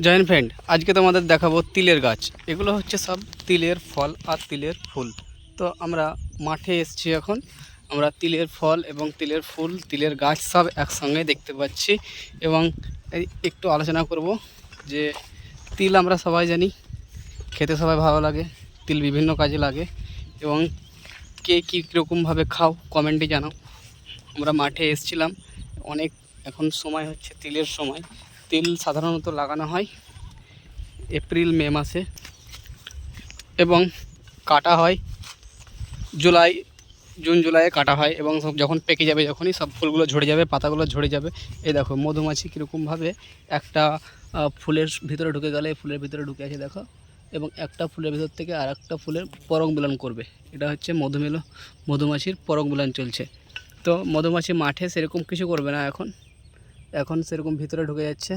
Joint friend, আজকে তোমাদের দেখাবো তিলের গাছ। এগুলো হচ্ছে সব তিলের ফল আর তিলের ফুল। তো আমরা মাঠে এসেছি এখন। আমরা তিলের ফল এবং তিলের ফুল, তিলের গাছ সব একসঙ্গে দেখতে পাচ্ছি। এবং একটু আলোচনা করব যে তিল আমরা সবাই জানি, খেতে সবাই ভালো লাগে। তিল বিভিন্ন কাজে লাগে এবং কে কী কীরকমভাবে খাও কমেন্টে জানাও। আমরা মাঠে এসেছিলাম অনেক, এখন সময় হচ্ছে তিলের সময়। তিল সাধারণত লাগানো হয় এপ্রিল মে মাসে এবং কাটা হয় জুলাই জুন জুলাইয়ে কাটা হয় এবং সব যখন পেকে যাবে, যখনই সব ফুলগুলো ঝরে যাবে, পাতাগুলো ঝরে যাবে। এই দেখো মধুমাছি কীরকমভাবে একটা ফুলের ভিতরে ঢুকে গেলে ফুলের ভিতরে ঢুকে আছে দেখো, এবং একটা ফুলের ভিতর থেকে আর একটা ফুলের পরাগ মিলন করবে। এটা হচ্ছে মধুমাছির পরাগ মিলন চলছে। তো মধুমাছি মাঠে সেরকম কিছু করবে না এখন, এখন সেরকম ভিতরে ঢুকে যাচ্ছে।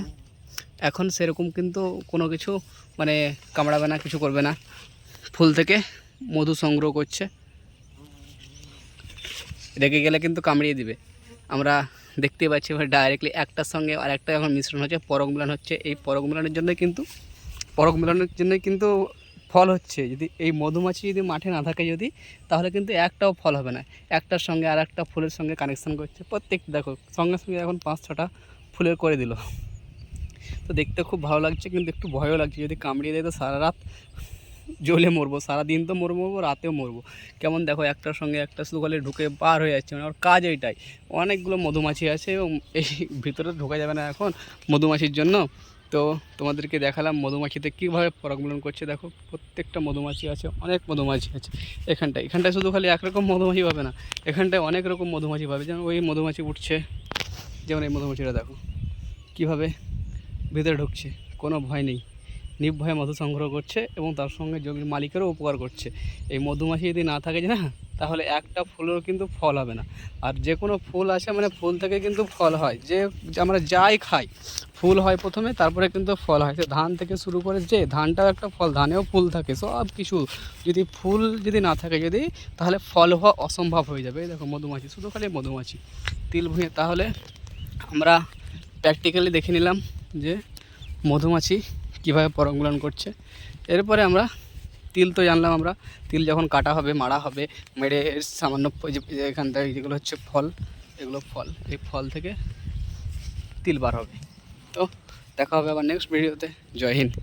এখন সেরকম কিন্তু কোনো কিছু মানে কামড়াবে না, কিছু করবে না। ফুল থেকে মধু সংগ্রহ করছে, রেগে গেলে কিন্তু কামড়িয়ে দিবে। আমরা দেখতে পাচ্ছি এবার ডাইরেক্টলি একটার সঙ্গে আর একটা এখন মিশ্রণ হচ্ছে, পরাগ মিলন হচ্ছে। এই পরাগ মিলনের জন্যই কিন্তু ফল হচ্ছে। যদি এই মধুমাছি যদি মাঠে না থাকে যদি, তাহলে কিন্তু একটাও ফল হবে না। একটার সঙ্গে আর একটা ফুলের সঙ্গে কানেকশান করছে। প্রত্যেকটা দেখো সঙ্গে সঙ্গে এখন 5-6টা ফুলের করে দিল। তো দেখতে খুব ভালো লাগছে, কিন্তু একটু ভয়ও লাগছে। যদি কামড়িয়ে দেয় তো সারা রাত জ্বলে মরবো, সারাদিন তো মরবো, রাতেও মরবো। কেমন দেখো একটার সঙ্গে একটা শুধু খালি ঢুকে পার হয়ে যাচ্ছে, মানে ওর কাজ এইটাই। অনেকগুলো মধুমাছি আছে এবং এই ভিতরে ঢোকা যাবে না এখন মধুমাছির জন্য। তো তোমাদেরকে দেখালাম মধুমাছিতে কীভাবে পরাগমিলন করছে। দেখো প্রত্যেকটা মধুমাছি আছে, অনেক মধুমাছি আছে এখানটায় শুধু খালি একরকম মধুমাছি পাবে না, এখানটায় অনেক রকম মধুমাছি পাবে। যেমন ওই মধুমাছি উঠছে, যেমন এই মধুমাছিটা দেখো কীভাবে ভিতরে ঢুকছে, কোনো ভয় নেই, নির্ভয়ে মধু সংগ্রহ করছে এবং তার সঙ্গে জমির মালিকেরও উপকার করছে। এই মধুমাছি যদি না থাকে না, তাহলে একটা ফুলেরও কিন্তু ফল হবে না। আর যে কোনো ফুল আছে মানে ফুল থেকে কিন্তু ফল হয়, যে আমরা যাই খাই ফুল হয় প্রথমে, তারপরে কিন্তু ফল হয়। তো ধান থেকে শুরু করে যে ধানটাও একটা ফল, ধানেও ফুল থাকে, সব কিছু। যদি ফুল যদি না থাকে যদি, তাহলে ফল হওয়া অসম্ভব হয়ে যাবে। এই দেখো মধুমাছি, শুধু খালি মধুমাছি তিল ভুঁয়ে। তাহলে আমরা প্র্যাকটিক্যালি দেখে নিলাম যে মধুমাছি কীভাবে পরাগমিলন করছে। এরপরে আমরা তিল তো জানলাম, আমরা তিল যখন কাটা হবে, মাড়া হবে, মেরে সামান্য এখানটায় যেগুলো হচ্ছে ফল, এগুলো ফল, এই ফল থেকে তিল বার হবে। তো দেখা হবে আবার নেক্সট ভিডিওতে। জয় হিন্দ।